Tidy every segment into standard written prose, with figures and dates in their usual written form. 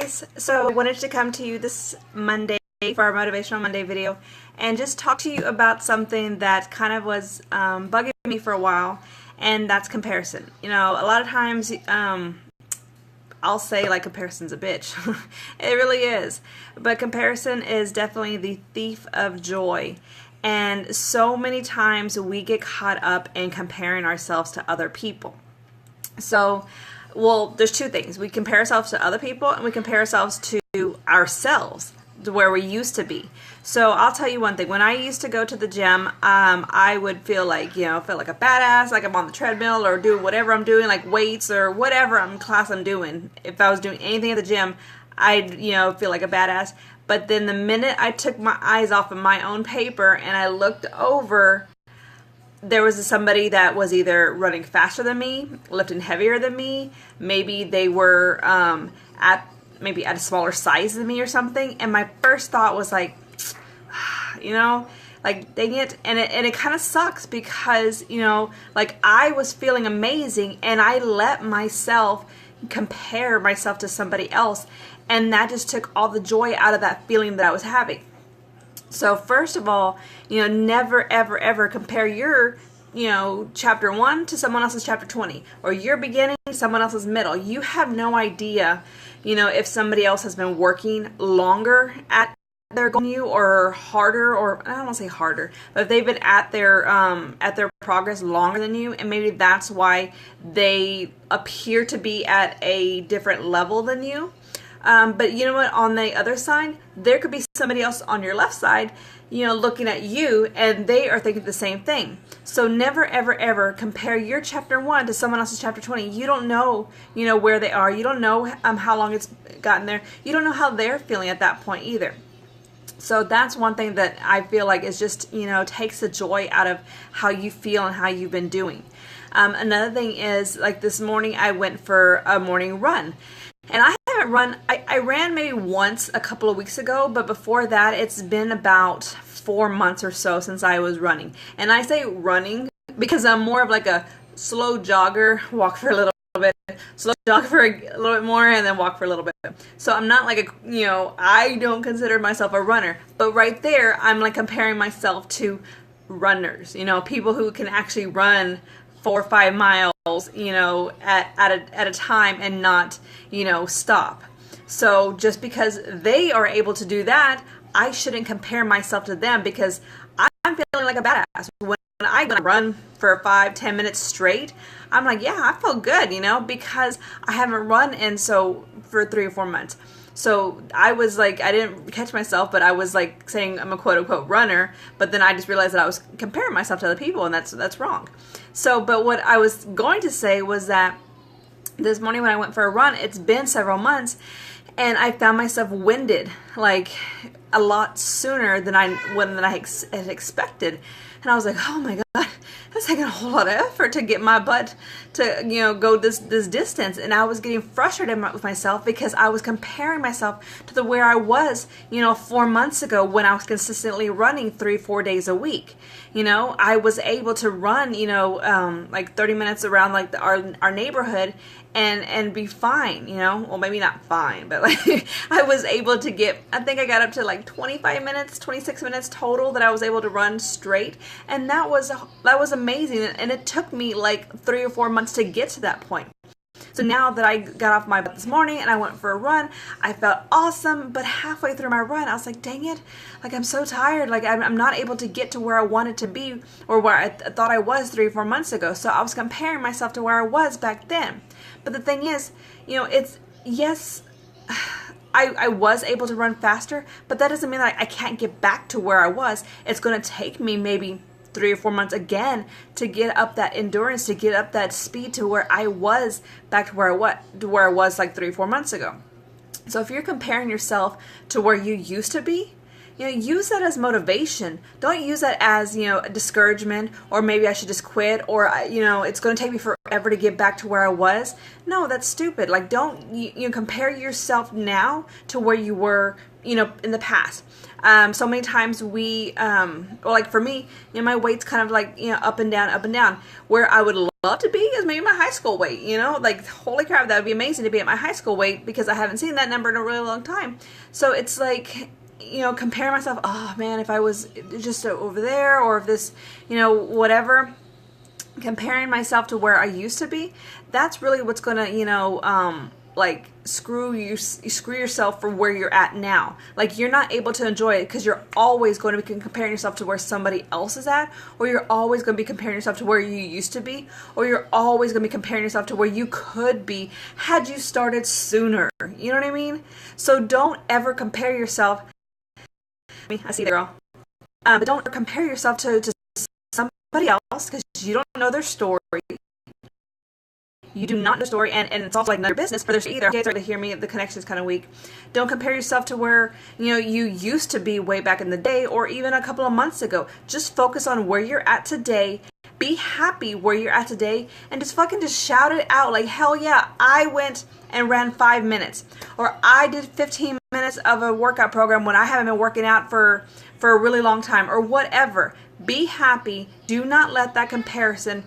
guys, so I wanted to come to you this Monday for our Motivational Monday video and just talk to you about something that kind of was bugging me for a while, and that's comparison. You know, a lot of times I'll say like comparison's a bitch. It really is. But comparison is definitely the thief of joy. And so many times we get caught up in comparing ourselves to other people. So, well, there's two things. We compare ourselves to other people and we compare ourselves to ourselves, to where we used to be. So I'll tell you one thing. When I used to go to the gym, I would feel like, feel like a badass, like I'm on the treadmill or do whatever I'm doing, like weights or whatever class I'm doing. If I was doing anything at the gym, I'd, feel like a badass. But then the minute I took my eyes off of my own paper and I looked over, there was somebody that was either running faster than me, lifting heavier than me, maybe they were at a smaller size than me or something, and my first thought was like, like, dang it. And it kind of sucks because, like, I was feeling amazing and I let myself compare myself to somebody else, and that just took all the joy out of that feeling that I was having. So first of all, never ever ever compare your chapter 1 to someone else's chapter 20, or your beginning to someone else's middle. You have no idea if somebody else has been working longer at their goal than you, or harder, or I don't want to say harder, but if they've been at their progress longer than you, and maybe that's why they appear to be at a different level than you. But you know what, on the other side, there could be somebody else on your left side, looking at you, and they are thinking the same thing. So never, ever, ever compare your chapter 1 to someone else's chapter 20. You don't know, where they are. You don't know how long it's gotten there. You don't know how they're feeling at that point either. So that's one thing that I feel like is just, takes the joy out of how you feel and how you've been doing. Another thing is, like this morning, I went for a morning run. And I haven't run, I ran maybe once a couple of weeks ago, but before that, it's been about 4 months or so since I was running. And I say running because I'm more of like a slow jogger, walk for a little bit, slow jog for a little bit more, and then walk for a little bit. So I'm not like I don't consider myself a runner, but right there, I'm like comparing myself to runners, people who can actually run 4 or 5 miles, at a time and not, stop. So just because they are able to do that, I shouldn't compare myself to them, because I'm feeling like a badass. When I run for 5-10 minutes straight, I'm like, yeah, I feel good, because I haven't run for 3 or 4 months. So I was like, I didn't catch myself, but I was like saying I'm a quote unquote runner, but then I just realized that I was comparing myself to other people, and that's wrong. So, but what I was going to say was that this morning when I went for a run, it's been several months, and I found myself winded like a lot sooner than I had expected. And I was like, oh my God, that's taking a whole lot of effort to get my butt to, go this distance. And I was getting frustrated with myself because I was comparing myself to where I was, 4 months ago when I was consistently running 3-4 days a week. I was able to run, like 30 minutes around like our neighborhood and be fine, well, maybe not fine, but like I was able to I think I got up to like 25 minutes, 26 minutes total that I was able to run straight. And that was amazing. And it took me like 3 or 4 months to get to that point. So now that I got off my butt this morning and I went for a run, I felt awesome. But halfway through my run, I was like, dang it, like I'm so tired. Like I'm not able to get to where I wanted to be, or where I thought I was 3 or 4 months ago. So I was comparing myself to where I was back then. But the thing is, yes, I was able to run faster, but that doesn't mean that I can't get back to where I was. It's going to take me maybe 3 or 4 months again to get up that endurance, to get up that speed to where I was back to where I was like 3 or 4 months ago. So if you're comparing yourself to where you used to be, use that as motivation. Don't use that as, discouragement, or maybe I should just quit, or, it's going to take me ever to get back to where I was. No, that's stupid. Like, don't you compare yourself now to where you were, in the past. So many times well, like for me, my weight's kind of like, up and down. Where I would love to be is maybe my high school weight, like, holy crap, that would be amazing to be at my high school weight, because I haven't seen that number in a really long time. So it's like, compare myself, oh man, if I was just over there, or if this, whatever, comparing myself to where I used to be, that's really what's gonna, like screw yourself from where you're at now. Like, you're not able to enjoy it because you're always going to be comparing yourself to where somebody else is at, or you're always going to be comparing yourself to where you used to be, or you're always going to be comparing yourself to where you could be had you started sooner. You know what I mean? So don't ever compare yourself. I see the girl. But don't compare yourself to somebody else, because you don't know their story. You do not know the story, and it's also like none of your business for their either. You guys are to hear me, the connection is kind of weak. Don't compare yourself to where you used to be way back in the day, or even a couple of months ago. Just focus on where you're at today. Be happy where you're at today, and just shout it out like, hell yeah, I went and ran 5 minutes, or I did 15 minutes of a workout program when I haven't been working out for a really long time, or whatever. Be happy. Do not let that comparison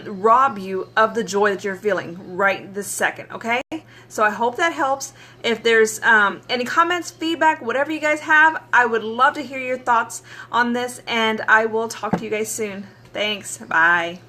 rob you of the joy that you're feeling right this second, okay? So I hope that helps. If there's any comments, feedback, whatever you guys have, I would love to hear your thoughts on this, and I will talk to you guys soon. Thanks. Bye.